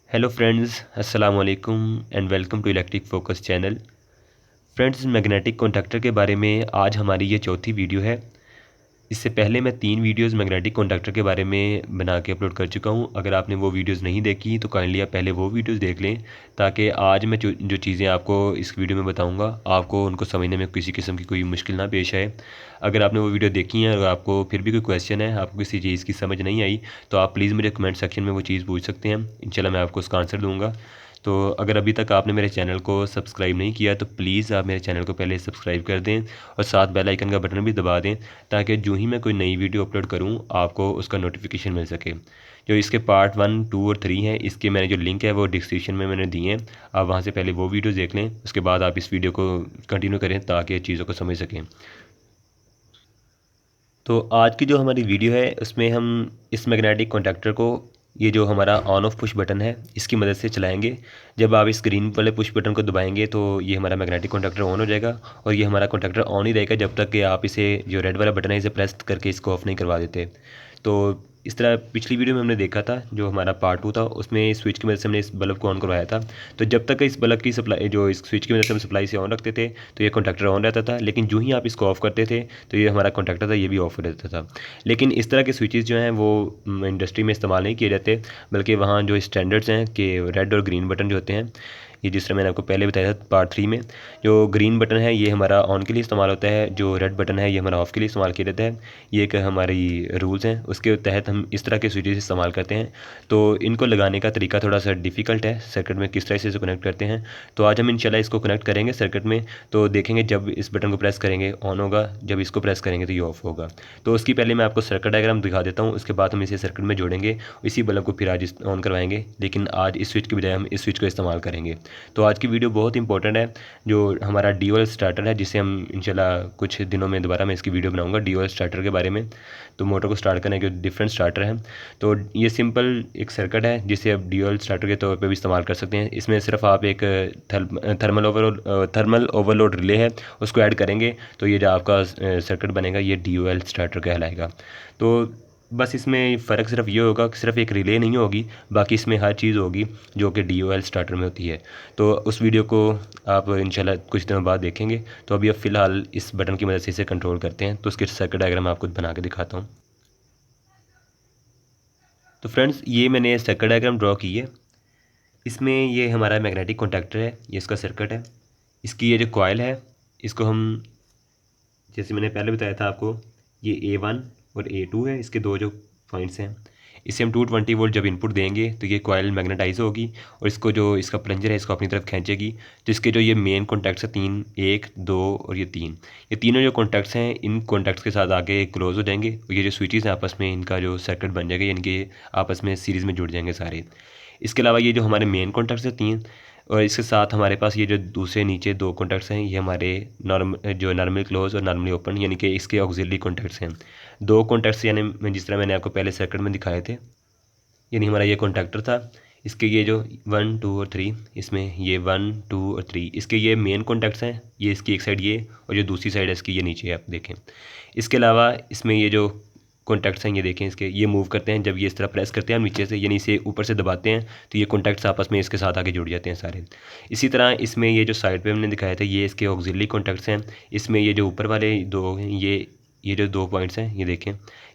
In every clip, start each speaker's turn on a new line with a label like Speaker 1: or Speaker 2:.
Speaker 1: Hello friends, अस्सलाम वालेकुम and welcome to electric focus channel. Friends, magnetic conductor के बारे में आज हमारी ये चौथी वीडियो है। इससे पहले मैं 3 वीडियोस मैग्नेटिक कॉन्डक्टर के बारे में बना के अपलोड कर चुका हूँ। अगर आपने वो वीडियोस नहीं देखी तो काइंडली आप पहले वो वीडियोस देख लें, ताकि आज मैं जो चीज़ें आपको इस वीडियो में बताऊँगा आपको उनको समझने में किसी किस्म की कोई मुश्किल ना पेश आए। अगर आपने वो वीडियो देखी है और आपको फिर भी कोई क्वेश्चन है, आपको किसी चीज़ की समझ नहीं आई, तो आप प्लीज़ मुझे कमेंट सेक्शन में वो चीज़ पूछ सकते हैं। इंशाल्लाह मैं आपको उसका आंसर दूँगा। तो अगर अभी तक आपने मेरे चैनल को सब्सक्राइब नहीं किया तो प्लीज़ आप मेरे चैनल को पहले सब्सक्राइब कर दें और साथ बेल आइकन का बटन भी दबा दें, ताकि जो ही मैं कोई नई वीडियो अपलोड करूं आपको उसका नोटिफिकेशन मिल सके। जो इसके पार्ट 1, 2 और 3 हैं, इसके मैंने जो लिंक है वो डिस्क्रिप्शन में मैंने दिए हैं। आप वहां से पहले वो वीडियो देख लें, उसके बाद आप इस वीडियो को कंटिन्यू करें ताकि चीज़ों को समझ सकें। तो आज की जो हमारी वीडियो है उसमें हम इस मैग्नेटिक कॉन्टैक्टर को, ये जो हमारा ऑन ऑफ पुश बटन है, इसकी मदद से चलाएंगे। जब आप इस ग्रीन वाले पुश बटन को दबाएंगे तो ये हमारा मैग्नेटिक कॉन्टैक्टर ऑन हो जाएगा, और ये हमारा कॉन्टैक्टर ऑन ही रहेगा जब तक कि आप इसे, जो रेड वाला बटन है, इसे प्रेस करके इसको ऑफ नहीं करवा देते। तो इस तरह पिछली वीडियो में हमने देखा था, जो हमारा पार्ट 2 था, उसमें स्विच की मदद से हमने इस बल्ब को ऑन करवाया था। तो जब तक इस बल्ब की सप्लाई, जो इस स्विच की मदद से हम सप्लाई से ऑन रखते थे, तो ये कॉन्टैक्टर ऑन रहता था। लेकिन जो ही आप इसको ऑफ़ करते थे तो ये हमारा कॉन्टैक्टर था, ये भी ऑफ हो जाता था। लेकिन इस तरह के स्विचेस जो हैं वो इंडस्ट्री में इस्तेमाल नहीं किए जाते, बल्कि वहाँ जो स्टैंडर्ड्स हैं कि रेड और ग्रीन बटन जो होते हैं, ये जिस तरह मैंने आपको पहले बताया था पार्ट 3 में, जो ग्रीन बटन है ये हमारा ऑन के लिए इस्तेमाल होता है, जो रेड बटन है ये हमारा ऑफ़ के लिए इस्तेमाल किया जाता है। ये एक हमारी रूल्स हैं, उसके तहत हम इस तरह के स्विचेस इस्तेमाल करते हैं। तो इनको लगाने का तरीका थोड़ा सा डिफ़िकल्ट है, सर्किट में किस तरह से इसे कनेक्ट करते हैं। तो आज हम इंशाल्लाह इसको कनेक्ट करेंगे सर्किट में। तो देखेंगे जब इस बटन को प्रेस करेंगे ऑन होगा, जब इसको प्रेस करेंगे तो ये ऑफ़ होगा। तो उसकी पहले मैं आपको सर्किट डायग्राम दिखा देता हूँ, उसके बाद हम इसे सर्किट में जोड़ेंगे। इसी बल्ब को फिर आज ऑन करवाएंगे, लेकिन आज इस स्विच के बजाय हम इस स्विच को इस्तेमाल करेंगे। तो आज की वीडियो बहुत इंपॉर्टेंट है। जो हमारा ड्यूअल स्टार्टर है, जिसे हम इंशाल्लाह कुछ दिनों में दोबारा मैं इसकी वीडियो बनाऊंगा ड्यूअल स्टार्टर के बारे में। तो मोटर को स्टार्ट करने के डिफरेंट स्टार्टर हैं। तो ये सिंपल एक सर्किट है जिसे आप ड्यूअल स्टार्टर के तौर पे भी इस्तेमाल कर सकते हैं। इसमें सिर्फ आप एक थर्मल ओवरलोड रिले है, उसको ऐड करेंगे तो ये जो आपका सर्किट बनेगा ये ड्यूअल स्टार्टर कहलाएगा। तो बस इसमें फ़र्क सिर्फ ये होगा कि सिर्फ एक रिले नहीं होगी, बाकी इसमें हर चीज़ होगी जो कि DOL स्टार्टर में होती है। तो उस वीडियो को आप इंशाल्लाह कुछ दिनों बाद देखेंगे। तो अभी अब फ़िलहाल इस बटन की मदद से इसे कंट्रोल करते हैं। तो उसके सर्किट डायग्राम मैं आपको बना के दिखाता हूँ। तो फ्रेंड्स, ये मैंने सर्किट डायग्राम ड्रॉ की है। इसमें ये हमारा मैग्नेटिक कॉन्टैक्टर है, ये इसका सर्किट है। इसकी ये जो कॉइल है, इसको हम, जैसे मैंने पहले बताया था आपको, ये A1 और A2 है, इसके दो जो पॉइंट्स हैं। इसे हम 220 वोल्ट जब इनपुट देंगे तो ये कॉइल मैग्नेटाइज होगी, और इसको जो इसका प्लंजर है इसको अपनी तरफ खींचेगी। तो इसके जो ये मेन कॉन्टैक्ट्स हैं 3, 1, 2 और ये 3, ये तीनों जो कॉन्टैक्ट्स हैं, इन कॉन्टैक्ट्स के साथ आगे क्लोज हो जाएंगे, और ये जो स्विचेस हैं आपस में इनका जो सर्किट बन जाएगा, यानी कि आपस में सीरीज़ में जुड़ जाएंगे सारे। इसके अलावा ये जो हमारे मेन कॉन्टैक्ट्स हैं 3, और इसके साथ हमारे पास ये जो दूसरे नीचे 2 कॉन्टैक्ट्स हैं, ये हमारे नॉर्मली क्लोज और नॉर्मली ओपन, यानी कि इसके ऑक्सिलरी कॉन्टैक्ट्स हैं। 2 कॉन्टैक्ट्स यानी जिस तरह मैंने आपको पहले सर्किट में दिखाए थे, यानी हमारा ये कॉन्टैक्टर था। इसके ये जो 1, 2 और 3, इसमें ये 1, 2 और 3 इसके ये मेन कॉन्टैक्ट्स हैं। ये इसकी एक साइड ये, और जो दूसरी साइड है इसकी ये नीचे आप देखें। इसके अलावा इसमें ये जो कॉन्टैक्ट्स हैं, ये देखें, इसके ये मूव करते हैं। जब ये इस तरह प्रेस करते हैं हम नीचे से, यानी इसे ऊपर से दबाते हैं, तो ये कॉन्टैक्ट्स आपस में इसके साथ आके जुड़ जाते हैं सारे। इसी तरह इसमें ये जो साइड पे हमने दिखाया था, ये इसके ऑक्सिलरी कॉन्टैक्ट्स हैं। इसमें ये जो ऊपर वाले 2 हैं, ये जो 2 पॉइंट्स हैं, ये देखें,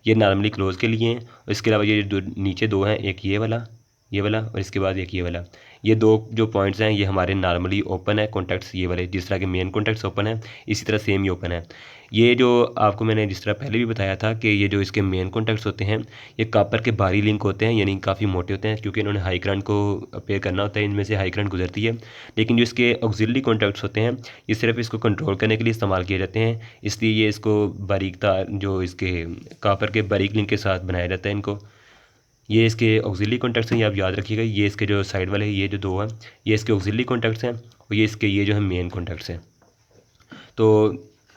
Speaker 1: ये नॉर्मली क्लोज के लिए हैं। और इसके अलावा ये जो नीचे 2 हैं, एक ये वाला और इसके बाद एक ये वाला, ये 2 जो पॉइंट्स हैं ये हमारे नॉर्मली ओपन है कॉन्टैक्ट्स, ये वाले जिस तरह के मेन कॉन्टैक्ट्स ओपन है, इसी तरह सेम ही ओपन है। ये जो आपको मैंने जिस तरह पहले भी बताया था कि ये जो इसके मेन कॉन्टैक्ट्स होते हैं, ये कॉपर के बारी लिंक होते हैं, यानी काफ़ी मोटे होते हैं, क्योंकि इन्होंने हाई करंट को अपेयर करना होता है, इनमें से हाई करंट गुजरती है। लेकिन जो इसके ऑक्सिलरी कॉन्टैक्ट्स होते हैं, ये सिर्फ इसको कंट्रोल करने के लिए इस्तेमाल किए जाते हैं, इसलिए ये इसको बारीक तार, जो इसके कॉपर के बारीक लिंक के साथ बनाया जाता है इनको। ये इसके ऑक्सिलरी कॉन्टैक्ट्स हैं, ये आप याद रखिएगा। ये इसके जो साइड वाले ये जो 2 हैं, ये इसके ऑक्सिलरी कॉन्टैक्ट्स हैं, और ये इसके ये जो है मेन कॉन्टैक्ट्स हैं। तो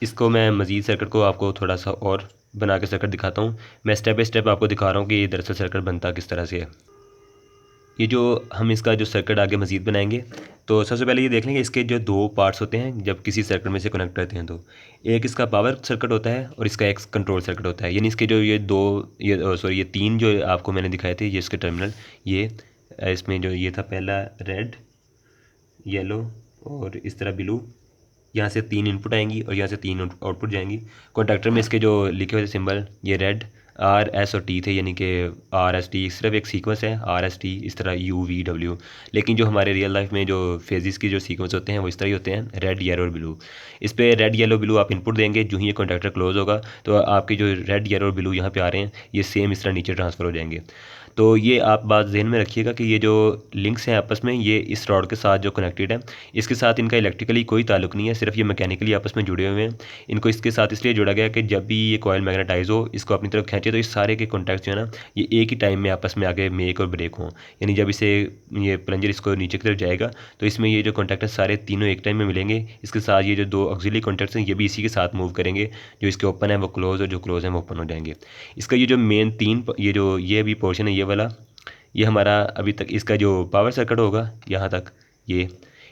Speaker 1: इसको मैं मज़ीद सर्किट को आपको थोड़ा सा और बना के सर्किट दिखाता हूँ। मैं स्टेप बाय स्टेप आपको दिखा रहा हूँ कि ये दरअसल सर्किट बनता किस तरह से है। ये जो हम इसका जो सर्किट आगे मज़ीद बनाएंगे, तो सबसे पहले ये देख लेंगे इसके जो 2 पार्ट्स होते हैं जब किसी सर्किट में से कनेक्ट करते हैं। तो एक इसका पावर सर्किट होता है और इसका एक कंट्रोल सर्किट होता है। यानी इसके जो ये 2, ये 3 जो आपको मैंने दिखाए थे, ये इसके टर्मिनल, ये इसमें जो ये था पहला रेड, येलो और इस तरह ब्लू, यहाँ से 3 इनपुट आएंगी और यहाँ से 3 आउटपुट जाएंगी। कॉन्टैक्टर में इसके जो लिखे हुए सिंबल ये रेड आर एस और टी थे, यानी कि आर एस टी सिर्फ एक सीक्वेंस है, आर एस टी इस तरह यू वी डब्ल्यू। लेकिन जो हमारे रियल लाइफ में जो फेजेस की जो सीक्वेंस होते हैं वो इस तरह ही होते हैं, रेड येलो और ब्लू। इस पर रेड येलो ब्लू आप इनपुट देंगे, जो ही ये कॉन्टैक्टर क्लोज होगा तो आपके जो रेड येलो और ब्लू यहाँ पे आ रहे हैं ये सेम इस तरह नीचे ट्रांसफ़र हो जाएंगे। तो ये आप बात ज़हन में रखिएगा कि ये जो लिंक्स हैं आपस में ये इस रॉड के साथ जो कनेक्टेड है, इसके साथ इनका इलेक्ट्रिकली कोई ताल्लुक नहीं है, सिर्फ ये मैकेनिकली आपस में जुड़े हुए हैं। इनको इसके साथ इसलिए जोड़ा गया कि जब भी ये कॉयल मैग्नेटाइज हो, इसको अपनी तरफ खींचे तो इस सारे के कॉन्टैक्ट जो है ना ये एक ही टाइम में आपस में आगे मेक और ब्रेक हों। यानी जब इसे ये प्लंजर इसको नीचे की तरफ जाएगा तो इसमें ये जो कॉन्टैक्ट है सारे तीनों एक टाइम में मिलेंगे। इसके साथ ये जो 2 ऑक्सिलरी कॉन्टैक्ट्स हैं ये भी इसी के साथ मूव करेंगे, जो इसके ओपन है वो क्लोज और जो क्लोज है वो ओपन हो जाएंगे। इसका ये जो मेन 3 ये भी पोर्शन है ये वाला, ये हमारा अभी तक इसका जो पावर सर्किट होगा यहाँ तक ये।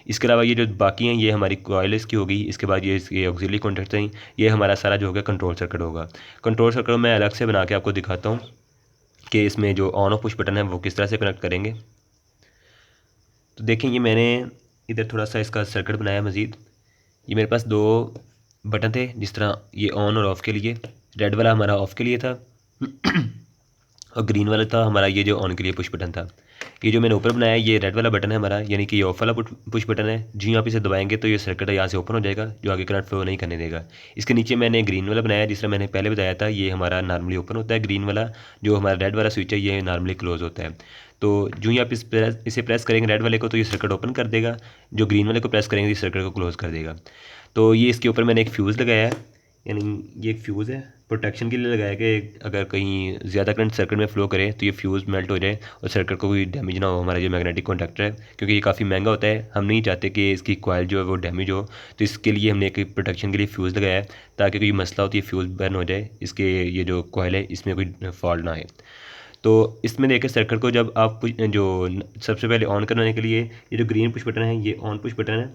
Speaker 1: इसके अलावा ये जो बाकी हैं ये हमारी कॉइल इसकी होगी। इसके बाद ये इसके ऑक्सिलरी कॉन्टैक्ट्स हैं, ये हमारा सारा जो होगा कंट्रोल सर्किट होगा। कंट्रोल सर्किट मैं अलग से बना के आपको दिखाता हूँ कि इसमें जो ऑन ऑफ पुश बटन है वो किस तरह से कनेक्ट करेंगे। तो देखें ये मैंने इधर थोड़ा सा इसका सर्किट बनाया मज़ीद। ये मेरे पास 2 बटन थे, जिस तरह ये ऑन और ऑफ़ के लिए, रेड वाला हमारा ऑफ़ के लिए था और ग्रीन वाला था हमारा ये जो ऑन के लिए पुश बटन था। ये जो मैंने ऊपर बनाया है ये रेड वाला बटन है हमारा, यानी कि ये ऑफ वाला पुश बटन है। जी आप इसे दबाएंगे तो ये सर्किट यहाँ से ओपन हो जाएगा, जो आगे करंट फ्लो नहीं करने देगा। इसके नीचे मैंने ग्रीन वाला बनाया, जिस तरह मैंने पहले बताया था ये हमारा नॉर्मली ओपन होता है ग्रीन वाला, जो हमारा रेड वाला स्विच है ये नॉर्मली क्लोज होता है। तो जो ही आप इसे प्रेस करेंगे रेड वाले को तो ये सर्किट ओपन कर देगा, जो ग्रीन वाले को प्रेस करेंगे इस सर्किट को क्लोज कर देगा। तो ये इसके ऊपर मैंने एक फ्यूज़ लगाया है, यानी ये एक फ्यूज़ है प्रोटेक्शन के लिए लगाया कि अगर कहीं ज़्यादा करंट सर्किट में फ़्लो करे तो ये फ्यूज़ मेल्ट हो जाए और सर्किट को कोई डैमेज ना हो हमारा जो मैग्नेटिक कॉन्टैक्टर है, क्योंकि ये काफ़ी महंगा होता है। हम नहीं चाहते कि इसकी कॉइल जो है वो डैमेज हो, तो इसके लिए हमने एक प्रोटेक्शन के लिए फ्यूज़ लगाया है ताकि कोई मसला हो तो ये फ्यूज़ बर्न हो जाए, इसके ये जो कॉइल है इसमें कोई फॉल्ट ना आए। तो इसमें देखिए सर्किट को जब आप जो सबसे पहले ऑन करने के लिए ये जो ग्रीन पुश बटन है ये ऑन पुश बटन है,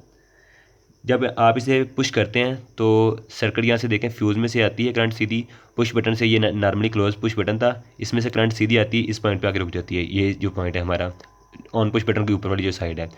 Speaker 1: जब आप इसे पुश करते हैं तो सर्किट यहाँ से देखें फ्यूज़ में से आती है करंट सीधी, पुश बटन से ये नॉर्मली क्लोज पुश बटन था, इसमें से करंट सीधी आती है, इस पॉइंट पे आके रुक जाती है। ये जो पॉइंट है हमारा ऑन पुश बटन के ऊपर वाली जो साइड है।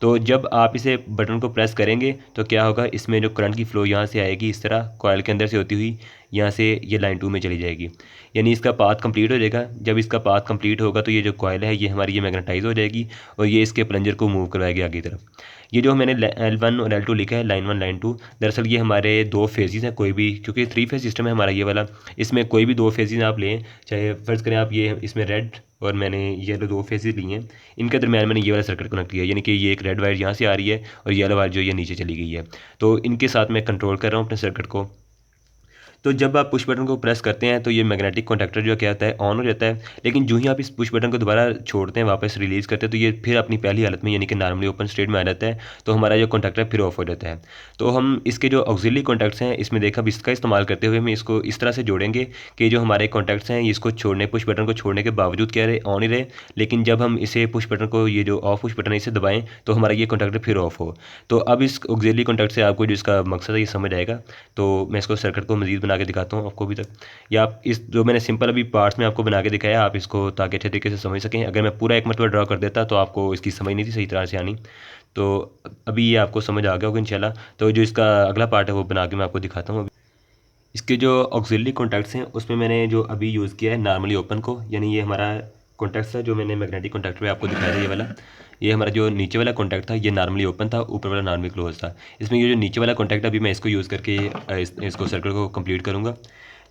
Speaker 1: तो जब आप इसे बटन को प्रेस करेंगे तो क्या होगा, इसमें जो करंट की फ़्लो यहाँ से आएगी इस तरह कॉइल के अंदर से होती हुई यहाँ से ये लाइन 2 में चली जाएगी, यानी इसका पाथ कंप्लीट हो जाएगा। जब इसका पाथ कंप्लीट होगा तो ये जो कॉइल है ये हमारी ये मैग्नेटाइज हो जाएगी और ये इसके प्लंजर को मूव करवाएगी आगे की तरफ। ये जो मैंने L1 और L2 लिखा है, लाइन 1 लाइन 2, दरअसल ये हमारे 2 फेजेस हैं, कोई भी, क्योंकि 3 फेज सिस्टम है हमारा ये वाला, इसमें कोई भी 2 फेजेस आप लें, चाहे फ़र्ज़ करें आप ये इसमें रेड और मैंने येलो 2 फेजेस लिए हैं, इनके दरमियान मैंने ये वाला सर्किट कनेक्ट किया, यानी कि ये एक रेड वायर यहाँ से आ रही है और येलो वायर जो ये नीचे चली गई है। तो इनके साथ मैं कंट्रोल कर रहा हूँ अपने सर्किट को। तो जब आप पुश बटन को प्रेस करते हैं तो ये मैग्नेटिक कॉन्टैक्टर जो क्या होता है ऑन हो जाता है, लेकिन जो ही आप इस पुश बटन को दोबारा छोड़ते हैं वापस रिलीज़ करते हैं तो ये फिर अपनी पहली हालत में यानी कि नॉर्मली ओपन स्टेट में आ जाता है, तो हमारा जो कॉन्टैक्टर फिर ऑफ हो जाता है। तो हम इसके जो ऑक्सिलरी कॉन्टैक्ट्स हैं इसमें देखा, अब इसका इस्तेमाल करते हुए हम इसको इस तरह से जोड़ेंगे कि जो हमारे कॉन्टैक्ट्स हैं इसको छोड़ने पुश बटन को छोड़ने के बावजूद क्या रहे ऑन ही रहे, लेकिन जब हम इसे पुश बटन को ये जो ऑफ पुश बटन है इसे दबाएँ तो हमारा ये कॉन्टैक्टर फिर ऑफ हो। तो अब इस ऑक्सिलरी कॉन्टैक्ट से आपको जो इसका मकसद है ये समझ आएगा। तो मैं इसको सर्किट को मज़ीद बना के दिखाता हूँ आपको तक, या आप इस जो मैंने सिंपल अभी पार्ट्स में आपको बना के दिखाया आप इसको ताकि अच्छे तरीके से समझ सकें। अगर मैं पूरा एक मरतबा ड्रा कर देता तो आपको इसकी समझ नहीं थी सही तरह से आनी, तो अभी ये आपको समझ आ गया होगा इंशाल्लाह। तो जो इसका अगला पार्ट है वो बना के मैं आपको दिखाता हूँ। इसके जो ऑक्सिलरी कॉन्टैक्ट्स हैं उसमें मैंने जो अभी यूज़ किया है नॉर्मली ओपन को, यानी ये हमारा कॉन्टैक्ट्स था जो मैंने मैग्नेटिक कॉन्टैक्टर में आपको दिखाया था ये वाला, ये हमारा जो नीचे वाला कॉन्टैक्ट था ये नॉर्मली ओपन था, ऊपर वाला नॉर्मली क्लोज था। इसमें ये जो नीचे वाला कॉन्टैक्ट अभी मैं इसको यूज़ करके इसको सर्किट को कंप्लीट करूँगा।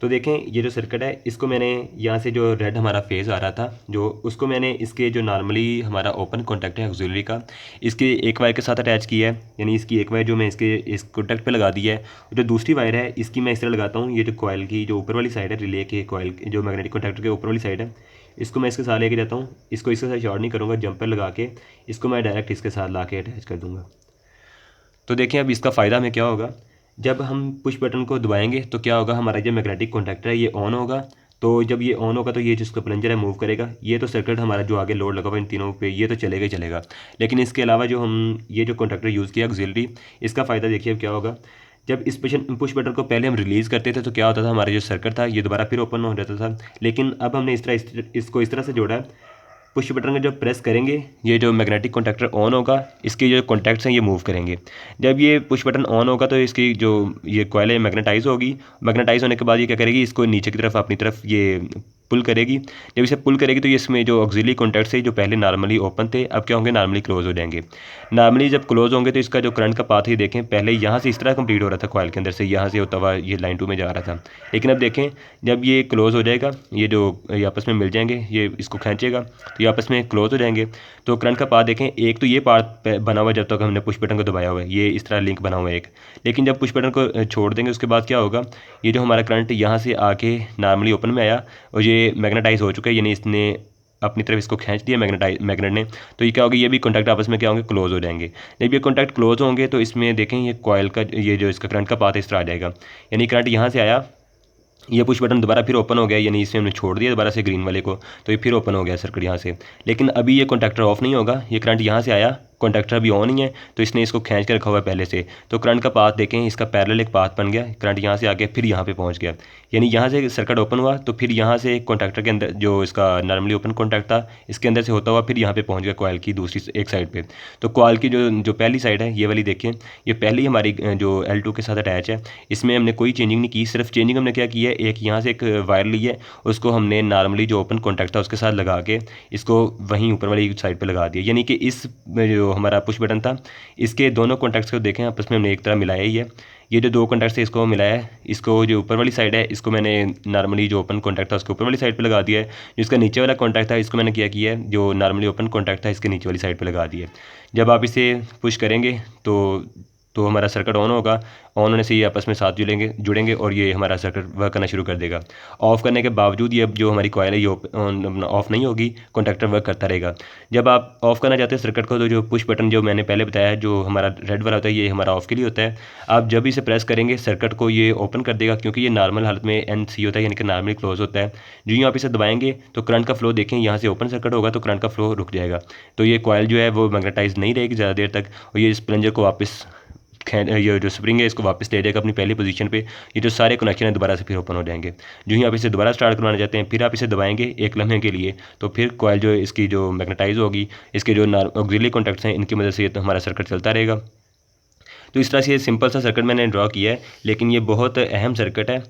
Speaker 1: तो देखें ये जो सर्किट है इसको मैंने यहाँ से जो रेड हमारा फेज़ आ रहा था जो उसको मैंने इसके जो नॉर्मली हमारा ओपन कॉन्टैक्ट है ऑक्सिलरी का, इसके एक वायर के साथ अटैच किया है, यानी इसकी एक वायर जो मैं इसके इस कॉन्टैक्ट पे लगा दी है। जो दूसरी वायर है इसकी मैं इस तरह लगाता हूँ, ये जो कॉइल की जो ऊपर वाली साइड है रिले के कॉइल जो मैग्नेटिक कॉन्टैक्टर के ऊपर वाली साइड है इसको मैं इसके साथ लेके जाता हूँ, इसको इसके साथ शॉर्ट नहीं करूँगा, जंपर लगा के इसको मैं डायरेक्ट इसके साथ ला के अटैच कर दूँगा। तो देखें अब इसका फ़ायदा हमें क्या होगा, जब हम पुश बटन को दबाएंगे तो क्या होगा, हमारा जो मैग्नेटिक कॉन्टैक्टर है ये ऑन होगा। तो जब ये ऑन होगा तो ये जिसका प्लंजर है मूव करेगा, ये तो सर्किट हमारा जो आगे लोड लगा हुआ इन तीनों पे ये तो चलेगा ही चलेगा। लेकिन इसके अलावा जो हम ये जो कॉन्टैक्टर यूज़ किया ऑक्सिलरी, इसका फ़ायदा देखिए अब क्या होगा, जब इस पुश बटन को पहले हम रिलीज़ करते थे तो क्या होता था, हमारा जो सर्किट था ये दोबारा फिर ओपन हो जाता था। लेकिन अब हमने इसको इस तरह से जोड़ा है पुश बटन का जब प्रेस करेंगे ये जो मैग्नेटिक कॉन्टैक्टर ऑन होगा, इसके जो कॉन्टैक्ट्स हैं ये मूव करेंगे। जब ये पुश बटन ऑन होगा तो इसकी जो ये कॉइल है मैग्नेटाइज होगी। मैग्नेटाइज होने के बाद ये क्या करेगी, इसको नीचे की तरफ अपनी तरफ ये पुल करेगी। जब इसे पुल करेगी तो ये इसमें जो ऑक्सिलरी कॉन्टैक्ट्स है जो पहले नॉर्मली ओपन थे अब क्या होंगे, नॉर्मली क्लोज हो जाएंगे। नॉर्मली जब क्लोज होंगे तो इसका जो करंट का पाथ है देखें, पहले यहाँ से इस तरह कंप्लीट हो रहा था कॉइल के अंदर से, यहाँ से होता हुआ ये लाइन 2 में जा रहा था। लेकिन अब देखें जब ये क्लोज हो जाएगा, ये आपस में मिल जाएंगे, ये इसको खींचेगा तो ये आपस में क्लोज हो जाएंगे। तो करंट का पाथ देखें, एक तो ये पार्ट बना हुआ जब तक हमने पुश बटन को दबाया हुआ है, ये इस तरह लिंक बना हुआ है एक। लेकिन जब पुश बटन को छोड़ देंगे उसके बाद क्या होगा, ये जो हमारा करंट यहाँ से आके नॉर्मली ओपन में आया और ये मैग्नेटाइज हो चुका है, यानी इसने अपनी तरफ इसको खींच दिया मैग्नेट ने। तो ये क्या होगा, ये भी कॉन्टैक्ट आपस में क्या होंगे, क्लोज हो जाएंगे। जब ये कॉन्टैक्ट क्लोज होंगे तो इसमें देखें ये कॉइल का ये जो इसका करंट का पाथ इस तरह आ जाएगा, यानी करंट यहाँ से आया, ये पुश बटन दोबारा फिर ओपन हो गया, यानी इसमें हमने छोड़ दिया दोबारा से ग्रीन वाले को, तो ये फिर ओपन हो गया सर्किट यहाँ से। लेकिन अभी ये कॉन्टैक्टर ऑफ नहीं होगा, ये करंट यहाँ से आया, कॉन्टैक्टर अभी ऑन ही है, तो इसने इसको खींच के रखा हुआ है पहले से। तो करंट का पाथ देखें, इसका पैरेलल एक पाथ बन गया, करंट यहाँ से आके फिर यहाँ पे पहुँच गया, यानी यहाँ से सर्किट ओपन हुआ तो फिर यहाँ से कॉन्टैक्टर के अंदर जो इसका नॉर्मली ओपन कॉन्टैक्ट था इसके अंदर से होता हुआ फिर यहाँ पे पहुँच गया कॉइल की दूसरी एक साइड पे। तो कॉइल की जो पहली साइड है ये वाली देखिए, ये पहली हमारी जो L2 के साथ अटैच है, इसमें हमने कोई चेंजिंग नहीं की। सिर्फ चेंजिंग हमने क्या की है, एक यहाँ से एक वायर ली है, उसको हमने नॉर्मली जो ओपन कॉन्टैक्ट था उसके साथ लगा के इसको वहीं ऊपर वाली साइड पर लगा दिया, यानी कि इस जो हमारा पुश बटन था इसके दोनों कॉन्टैक्ट्स को देखें आपस में हमने एक तरह मिलाया ही है। ये जो दो कॉन्टैक्ट्स है इसको मिलाया है, इसको जो ऊपर वाली साइड है इसको मैंने नॉर्मली जो ओपन कॉन्टैक्ट था उसके ऊपर वाली साइड पे लगा दिया है। जो इसका नीचे वाला कॉन्टैक्ट था इसको मैंने क्या किया है, जो नॉर्मली ओपन कॉन्टैक्ट था इसके नीचे वाली साइड पे लगा दिया है। जब आप इसे पुश करेंगे तो हमारा सर्किट ऑन होगा, ऑन होने से ये आपस में साथ जुड़ेंगे और ये हमारा सर्किट वर्क करना शुरू कर देगा। ऑफ़ करने के बावजूद ये जो हमारी कॉइल है ये ऑफ़ नहीं होगी, कॉन्टैक्टर वर्क करता रहेगा। जब आप ऑफ़ करना चाहते हैं सर्किट को तो जो पुश बटन जो मैंने पहले बताया जो हमारा रेड वाला होता है ये हमारा ऑफ़ के लिए होता है। आप जब इसे प्रेस करेंगे सर्किट को ये ओपन कर देगा, क्योंकि ये नॉर्मल हालत में NC होता है, यानी कि नॉर्मली क्लोज होता है। जो ही आप इसे दबाएंगे तो करंट का फ्लो देखें, यहाँ से ओपन सर्किट होगा तो करंट का फ्लो रुक जाएगा। तो ये कॉइल जो है वो मैग्नेटाइज नहीं रहेगी ज़्यादा देर तक, और ये इस प्लंजर को वापस ये जो स्प्रिंग है इसको वापस ले जाएगा अपनी पहली पोजीशन पे। ये जो सारे कनेक्शन है दोबारा से फिर ओपन हो जाएंगे। जो ही आप इसे दोबारा स्टार्ट करवाना चाहते हैं फिर आप इसे दबाएंगे एक लम्हे के लिए, तो फिर कॉइल जो इसकी जो मैग्नेटाइज होगी, इसके जो ऑक्सिलरी कॉन्टैक्ट्स हैं इनकी मदद से तो हमारा सर्किट चलता रहेगा। तो इस तरह से ये सिंपल सा सर्किट मैंने ड्रॉ किया है, लेकिन ये बहुत अहम सर्किट है।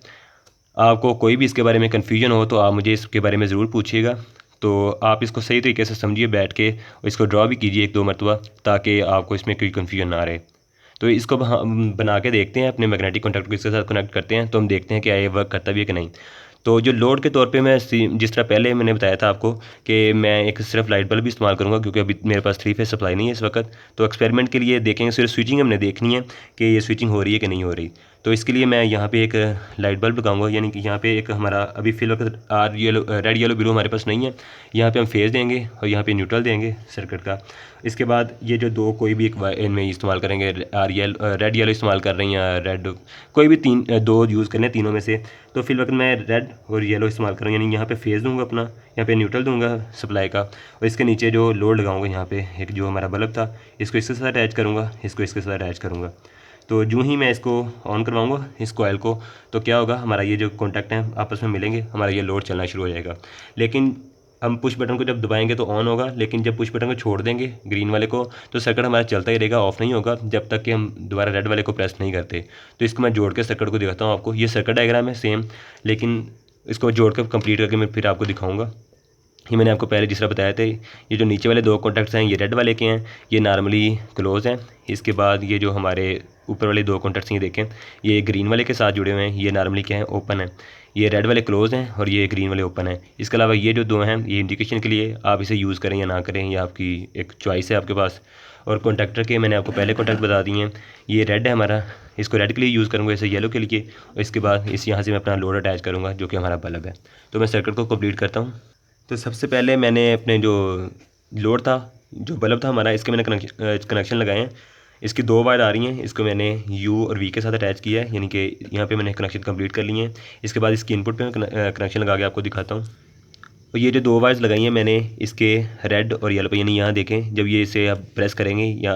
Speaker 1: आपको कोई भी इसके बारे में कन्फ्यूजन हो तो आप मुझे इसके बारे में ज़रूर पूछिएगा। तो आप इसको सही तरीके से समझिए बैठ के, और इसको ड्रॉ भी कीजिए 1-2 मरतबा, ताकि आपको इसमें कोई कन्फ्यूजन ना रहे। तो इसको हम बना के देखते हैं, अपने मैग्नेटिक कॉन्टैक्ट को इसके साथ कनेक्ट करते हैं, तो हम देखते हैं कि ये वर्क करता भी है कि नहीं। तो जो लोड के तौर पे मैं जिस तरह पहले मैंने बताया था आपको कि मैं एक सिर्फ लाइट बल्ब भी इस्तेमाल करूँगा, क्योंकि अभी मेरे पास 3 फेज सप्लाई नहीं है इस वक्त। तो एक्सपेरिमेंट के लिए देखेंगे, सिर्फ स्विचिंग हमने देखनी है कि ये स्विचिंग हो रही है कि नहीं हो रही। तो इसके लिए मैं यहाँ पे एक लाइट बल्ब लगाऊंगा, यानी कि यहाँ पे एक हमारा अभी फिल वक्त रेड येलो ब्लू हमारे पास नहीं है। यहाँ पे हम फेज देंगे और यहाँ पे न्यूट्रल देंगे सर्किट का। इसके बाद ये जो दो कोई भी एक इनमें इस्तेमाल करेंगे, रेड येलो इस्तेमाल कर रही हैं या रेड, कोई भी दो यूज़ करने तीनों में से। तो फिल वक्त मैं रेड और येलो इस्तेमाल करूँगा, यानी यहाँ पे फेज़ दूंगा अपना, यहाँ पे न्यूट्रल दूंगा सप्लाई का, और इसके नीचे जो लोड लगाऊंगा यहाँ पे एक जो हमारा बल्ब था इसको इसके साथ अटैच करूँगा, इसको इसके साथ अटैच करूँगा। तो जो ही मैं इसको ऑन करवाऊँगा इस कॉइल को, तो क्या होगा, हमारा ये जो कॉन्टैक्ट हैं आपस में मिलेंगे, हमारा ये लोड चलना शुरू हो जाएगा। लेकिन हम पुश बटन को जब दबाएंगे तो ऑन होगा, लेकिन जब पुश बटन को छोड़ देंगे ग्रीन वाले को तो सर्किट हमारा चलता ही रहेगा, ऑफ नहीं होगा जब तक कि हम दोबारा रेड वाले को प्रेस नहीं करते। तो इसको मैं जोड़ के सर्किट को दिखाता हूँ आपको। ये सर्किट डायग्राम है सेम, लेकिन इसको जोड़ कर कंप्लीट करके मैं फिर आपको दिखाऊँगा। ये मैंने आपको पहले जिस तरह बताया था, ये जो नीचे वाले दो कॉन्टैक्ट्स हैं ये रेड वाले के हैं, ये नॉर्मली क्लोज हैं। इसके बाद ये जो हमारे ऊपर वाले दो कॉन्टैक्ट्स ये देखें, ये ग्रीन वाले के साथ जुड़े हुए हैं, ये नॉर्मली क्या है, ओपन है। ये रेड वाले क्लोज हैं और ये ग्रीन वाले ओपन है। इसके अलावा ये जो दो हैं ये इंडिकेशन के लिए, आप इसे यूज़ करें या ना करें, ये आपकी एक चॉइस है आपके पास। और कॉन्टैक्टर के मैंने आपको पहले कॉन्टैक्ट बता दिए हैं। ये रेड है हमारा, इसको रेड के लिए यूज़ करूँगा, इसे येलो के लिए, और इसके बाद इस यहाँ से मैं अपना लोड अटैच करूँगा जो कि हमारा बल्ब है। तो मैं सर्किट को कंप्लीट करता हूँ। तो सबसे पहले मैंने अपने जो लोड था, जो बल्ब था हमारा, इसके मैंने कनेक्शन लगाए हैं। इसकी दो वायर आ रही हैं, इसको मैंने U और V के साथ अटैच किया है, यानी कि यहाँ पे मैंने कनेक्शन कंप्लीट कर लिए हैं। इसके बाद इसकी इनपुट पे मैं कनेक्शन लगा के आपको दिखाता हूँ। और ये जो दो वायर्स लगाई हैं मैंने इसके रेड और येलो पे, यानी यहाँ देखें जब ये इसे आप प्रेस करेंगे या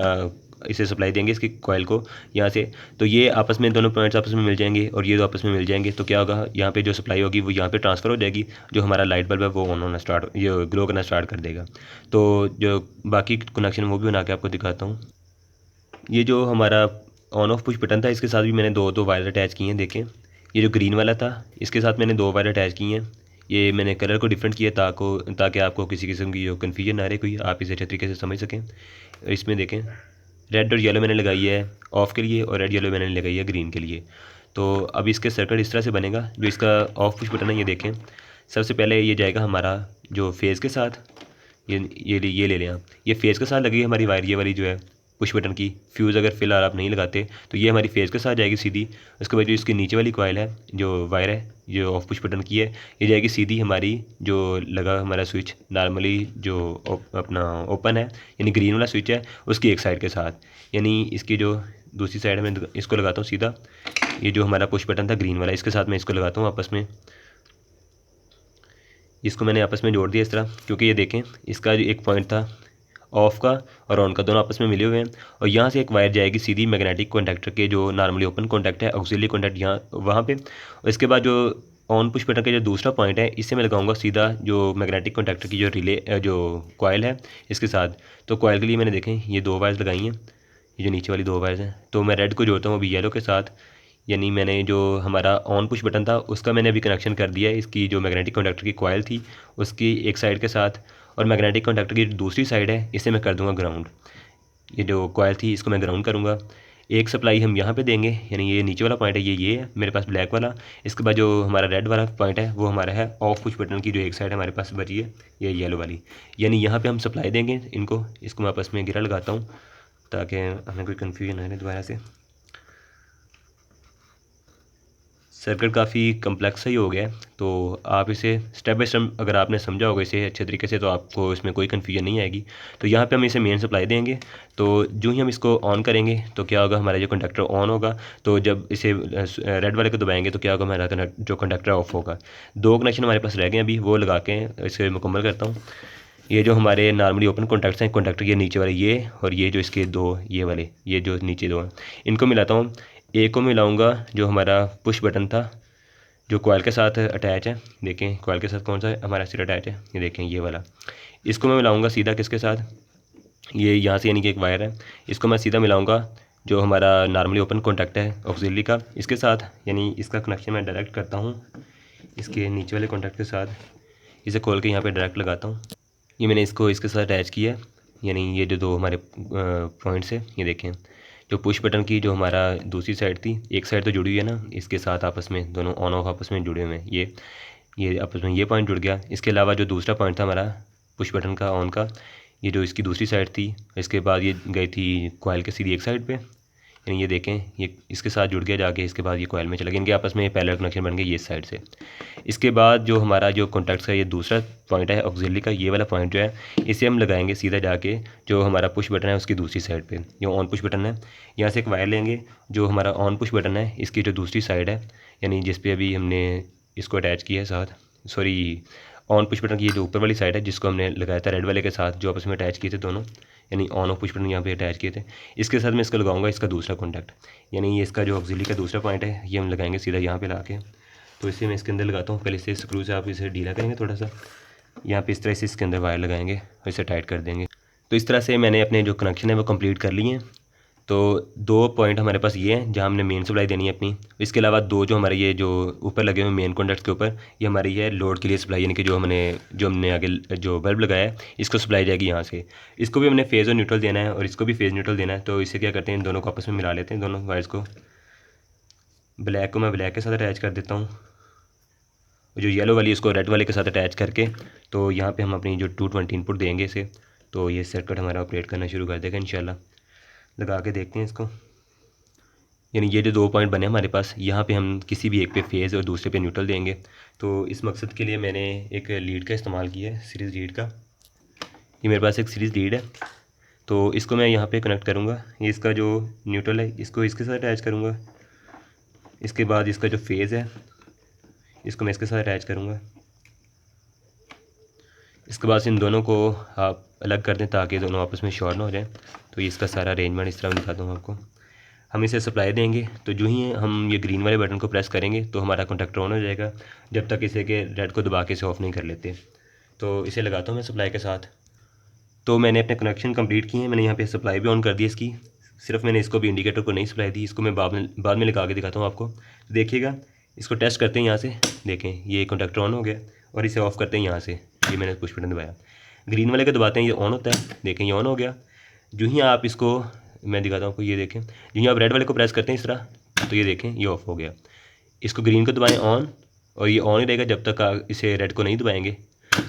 Speaker 1: इसे सप्लाई देंगे इसकी कॉइल को यहाँ से, तो ये आपस में दोनों पॉइंट्स आपस में मिल जाएंगे और ये दो आपस में मिल जाएंगे। तो क्या होगा, यहाँ पे जो सप्लाई होगी वो यहाँ पे ट्रांसफ़र हो जाएगी, जो हमारा लाइट बल्ब है वो ऑन होना स्टार्ट, ये ग्लो करना स्टार्ट कर देगा। तो जो बाकी कनेक्शन वो भी बना के आपको दिखाता हूँ। ये जो हमारा ऑन ऑफ पुश बटन था, इसके साथ भी मैंने दो दो वायर अटैच किए हैं। देखें, ये जो ग्रीन वाला था इसके साथ मैंने दो वायर अटैच किए हैं। ये मैंने कलर को डिफरेंट किया ताकि आपको किसी किस्म की जो कन्फ्यूजन ना रहे, कोई आप इसे अच्छे तरीके से समझ सकें। इसमें देखें, रेड और येलो मैंने लगाई है ऑफ़ के लिए और रेड येलो मैंने लगाई है ग्रीन के लिए। तो अब इसके सर्किट इस तरह से बनेगा। जो इसका ऑफ पुश बटन है, ये देखें, सबसे पहले ये जाएगा हमारा जो फेज़ के साथ, ये ले लें आप, ये फेज़ के साथ लगी है हमारी वायर, ये वाली जो है पुश बटन की फ्यूज़ अगर फ़िलहाल आप नहीं लगाते तो ये हमारी फेज़ के साथ जाएगी सीधी। उसके बाद जो इसके नीचे वाली कॉइल है, जो वायर है जो ऑफ पुश बटन की है, ये जाएगी सीधी हमारी जो लगा हमारा स्विच नॉर्मली जो अपना ओपन है, यानी ग्रीन वाला स्विच है, उसकी एक साइड के साथ, यानी इसकी जो दूसरी साइड में इसको लगाता हूँ सीधा। ये जो हमारा पुश बटन था ग्रीन वाला, इसके साथ मैं इसको लगाता हूँ आपस में, इसको मैंने आपस में जोड़ दिया इस तरह, क्योंकि ये देखें इसका जो एक पॉइंट था ऑफ का और ऑन का, दोनों आपस में मिले हुए हैं। और यहाँ से एक वायर जाएगी सीधी मैग्नेटिक कॉन्टैक्टर के जो नॉर्मली ओपन कॉन्टैक्ट है, ऑक्सिलरी कॉन्टैक्ट यहाँ वहाँ पे। और इसके बाद जो ऑन पुश बटन का जो दूसरा पॉइंट है, इससे मैं लगाऊंगा सीधा जो मैग्नेटिक कॉन्टैक्टर की जो रिले जो कॉइल है इसके साथ। तो कॉइल के लिए मैंने देखें ये दो वायर्स लगाई हैं, ये जो नीचे वाली दो वायर्स हैं। तो मैं रेड को जोड़ता हूँ अभी येलो के साथ, यानी मैंने जो हमारा ऑन पुश बटन था उसका मैंने अभी कनेक्शन कर दिया है इसकी जो मैग्नेटिक कॉन्टैक्टर की कॉइल थी उसकी एक साइड के साथ, और मैग्नेटिक कॉन्टैक्टर की जो दूसरी साइड है इसे मैं कर दूंगा ग्राउंड। ये जो कॉइल थी इसको मैं ग्राउंड करूँगा। एक सप्लाई हम यहाँ पे देंगे, यानी ये नीचे वाला पॉइंट है, ये है मेरे पास ब्लैक वाला। इसके बाद जो हमारा रेड वाला पॉइंट है वो हमारा है ऑफ पुश बटन की जो एक साइड हमारे पास बची है, ये येलो वाली, यानी यहाँ पे हम सप्लाई देंगे इनको। इसको मैं आपस में गिरा लगाता हूँ ताकि हमें कोई कन्फ्यूजन ना रहे दोबारा से। सर्किट काफ़ी कम्प्लेक्स ही हो गया है, तो आप इसे स्टेप बाय स्टेप अगर आपने समझा होगा इसे अच्छे तरीके से तो आपको इसमें कोई कन्फ्यूजन नहीं आएगी। तो यहाँ पे हम इसे मेन सप्लाई देंगे, तो जो ही हम इसको ऑन करेंगे तो क्या होगा, हमारा जो कंडक्टर ऑन होगा। तो जब इसे रेड वाले को दबाएंगे तो क्या होगा, हमारा जो कंडक्टर ऑफ होगा। दो कनेक्शन हमारे पास रह गए अभी, वो लगा के इसे मुकम्मल करता हूँ। ये जो हमारे नॉर्मली ओपन कॉन्टैक्ट्स हैं, कॉन्टैक्टर ये नीचे वाले ये और ये जो इसके दो ये वाले, ये जो नीचे दो हैं, इनको मिलाता हूँ। एक को मिलाऊंगा जो हमारा पुश बटन था जो कॉइल के साथ अटैच है, देखें कॉइल के साथ कौन सा है हमारा सिर अटैच है, ये देखें ये वाला। इसको मैं मिलाऊंगा सीधा किसके साथ, ये यहाँ से यानी कि एक वायर है, इसको मैं सीधा मिलाऊंगा जो हमारा नॉर्मली ओपन कॉन्टैक्ट है ऑक्सिलरी का, इसके साथ। यानी इसका कनेक्शन मैं डायरेक्ट करता हूँ इसके नीचे वाले कॉन्टैक्ट के साथ, इसे खोल के यहाँ पर डायरेक्ट लगाता हूँ। ये मैंने इसको इसके साथ अटैच किया है, यानी ये जो दो हमारे पॉइंट्स है, ये देखें जो पुश बटन की जो हमारा दूसरी साइड थी, एक साइड तो जुड़ी हुई है ना इसके साथ, आपस में दोनों ऑन ऑफ आपस में जुड़े हुए हैं। ये आपस में ये पॉइंट जुड़ गया। इसके अलावा जो दूसरा पॉइंट था हमारा पुश बटन का ऑन का, ये जो इसकी दूसरी साइड थी, इसके बाद ये गई थी कॉइल के सीधी एक साइड पे, यानी ये देखें ये इसके साथ जुड़ गया जाके, इसके बाद ये कॉइल में चला गया, इनके आपस में पैरेलल कनेक्शन बन गया ये इस साइड से। इसके बाद जो हमारा जो कॉन्टैक्ट्स का ये दूसरा पॉइंट है ऑक्सिलरी का, ये वाला पॉइंट जो है इसे हम लगाएंगे सीधा जाके जो हमारा पुश बटन है उसकी दूसरी साइड पे, जो ऑन पुश बटन है। यहाँ से एक वायर लेंगे जो हमारा ऑन पुश बटन है इसकी जो दूसरी साइड है, यानी जिस पे अभी हमने इसको अटैच किया है साथ, सॉरी ऑन पुश बटन की ये जो ऊपर वाली साइड है जिसको हमने लगाया था रेड वाले के साथ, जो आपस में अटैच किए थे दोनों, यानी ऑन ऑफ पुश बटन यहाँ पे अटैच किए थे, इसके साथ मैं इसको लगाऊंगा इसका दूसरा कॉन्टैक्ट, यानी ये इसका जो ऑक्सिलरी का दूसरा पॉइंट है ये हम लगाएंगे सीधा यहाँ पे ला के। तो इसे मैं इसके अंदर लगाता हूँ, पहले इसे स्क्रू से आप इसे ढीला करेंगे थोड़ा सा, यहाँ पे इस तरह से इसके अंदर वायर लगाएंगे और इसे टाइट कर देंगे। तो इस तरह से मैंने अपने जो कनेक्शन है वो कंप्लीट कर लिए हैं। तो दो पॉइंट हमारे पास ये हैं जहाँ हमने मेन सप्लाई देनी है अपनी। इसके अलावा दो जो हमारे ये जो ऊपर लगे हुए मेन कॉन्टैक्ट के ऊपर, ये हमारी है लोड के लिए सप्लाई, यानी कि जो हमने आगे जो बल्ब लगाया है इसको सप्लाई जाएगी यहाँ से। इसको भी हमने फेज़ और न्यूट्रल देना है और इसको भी फेज़ न्यूट्रल देना है। तो इसे क्या करते हैं, इन दोनों को आपस में मिला लेते हैं, दोनों वायर्स को। ब्लैक को मैं ब्लैक के साथ अटैच कर देता हूँ, जो येलो वाली इसको रेड वाले के साथ अटैच करके, तो यहाँ पे हम अपनी जो 220 इनपुट देंगे इसे, तो ये सर्किट हमारा ऑपरेट करना शुरू कर देगा इंशाल्लाह। लगा के देखते हैं इसको। यानी ये जो दो पॉइंट बने हमारे पास, यहाँ पे हम किसी भी एक पे फेज़ और दूसरे पे न्यूट्रल देंगे। तो इस मकसद के लिए मैंने एक लीड का इस्तेमाल किया है, सीरीज़ लीड का। ये मेरे पास एक सीरीज़ लीड है, तो इसको मैं यहाँ पे कनेक्ट करूँगा। ये इसका जो न्यूट्रल है इसको इसके साथ अटैच करूँगा। इसके बाद इसका जो फेज़ है इसको मैं इसके साथ अटैच करूँगा। इसके बाद इन दोनों को आप अलग कर दें ताकि दोनों आपस में शॉर्ट ना हो जाए। तो ये इसका सारा अरेंजमेंट इस तरह मैं दिखाता हूँ आपको। हम इसे सप्लाई देंगे तो जो ही हम ये ग्रीन वाले बटन को प्रेस करेंगे तो हमारा कॉन्टैक्टर ऑन हो जाएगा, जब तक इसे के रेड को दबा के इसे ऑफ़ नहीं कर लेते। तो इसे लगाता हूँ मैं सप्लाई के साथ। तो मैंने अपने कनेक्शन कंप्लीट किए हैं, मैंने यहाँ पे सप्लाई भी ऑन कर दी इसकी। सिर्फ मैंने इसको भी इंडिकेटर को नहीं सप्लाई दी, इसको मैं बाद में लगा के दिखाता हूँ आपको। देखिएगा, इसको टेस्ट करते हैं यहाँ से। देखें ये कॉन्टैक्टर ऑन हो गया और इसे ऑफ़ करते हैं यहाँ से। ये मैंने पुश बटन दबाया, ग्रीन वाले को दबाते हैं, ये ऑन होता है। देखें ये ऑन हो गया। जो ही आप इसको, मैं दिखाता हूँ आपको, ये देखें जो ही आप रेड वाले को प्रेस करते हैं इस तरह, तो ये देखें ये ऑफ़ हो गया। इसको ग्रीन को दबाएं ऑन, और ये ऑन ही रहेगा जब तक आप इसे रेड को नहीं दबाएंगे।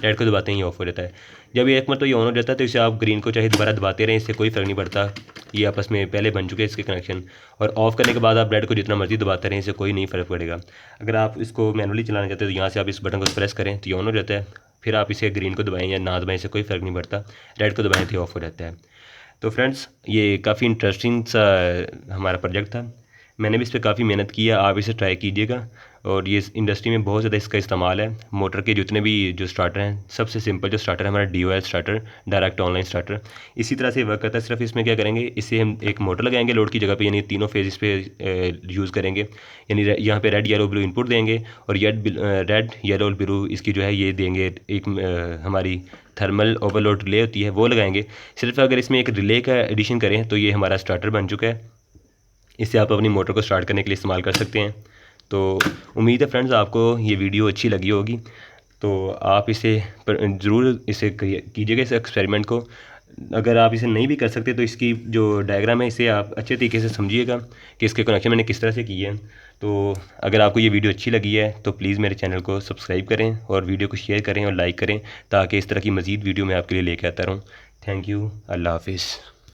Speaker 1: रेड को दबाते हैं ये ऑफ़ हो जाता है। जब ये एक मरतबा ये ऑन हो जाता है तो इसे आप ग्रीन को चाहे दोबारा दबाते रहें, इससे कोई फ़र्क नहीं पड़ता। ये आपस में पहले बन चुके हैं इसके कनेक्शन। और ऑफ़ करने के बाद आप रेड को जितना मर्ज़ी दबाते रहें, इससे कोई नहीं फ़र्क पड़ेगा। अगर आप इसको मैनुअली चलाना चाहते हैं तो यहाँ से आप इस बटन को प्रेस करें तो ये ऑन हो जाता है। फिर आप इसे ग्रीन को दबाएं या ना दबाएं, इससे कोई फ़र्क नहीं पड़ता। रेड को दबाएं तो ये ऑफ़ हो जाता है। तो फ्रेंड्स, ये काफ़ी इंटरेस्टिंग सा हमारा प्रोजेक्ट था। मैंने भी इस पर काफ़ी मेहनत की है, आप इसे ट्राई कीजिएगा। और ये इंडस्ट्री में बहुत ज़्यादा इसका इस्तेमाल है। मोटर के जितने भी जो स्टार्टर हैं, सबसे सिंपल जो स्टार्टर है हमारा DOL starter, direct online starter, इसी तरह से वर्क करता है। सिर्फ इसमें क्या करेंगे, इससे हम एक मोटर लगाएंगे लोड की जगह पे, यानी तीनों फेज इस पे यूज़ करेंगे। यानी यहाँ पे रेड येलो ब्लू इनपुट देंगे और रेड येलो ब्लू इसकी जो है ये देंगे। एक हमारी थर्मल ओवरलोड रिले होती है वो लगाएंगे। सिर्फ अगर इसमें एक रिले का एडिशन करें तो ये हमारा स्टार्टर बन चुका है। इससे आप अपनी मोटर को स्टार्ट करने के लिए इस्तेमाल कर सकते हैं। तो उम्मीद है फ्रेंड्स आपको ये वीडियो अच्छी लगी होगी। तो आप इसे ज़रूर इसे कीजिएगा, इस एक्सपेरिमेंट को। अगर आप इसे नहीं भी कर सकते तो इसकी जो डायग्राम है इसे आप अच्छे तरीके से समझिएगा कि इसके कनेक्शन मैंने किस तरह से किए हैं। तो अगर आपको ये वीडियो अच्छी लगी है तो प्लीज़ मेरे चैनल को सब्सक्राइब करें और वीडियो को शेयर करें और लाइक करें, ताकि इस तरह की मज़ीद वीडियो मैं आपके लिए लेकर आता रहूँ। Thank you. अल्लाह हाफिज़।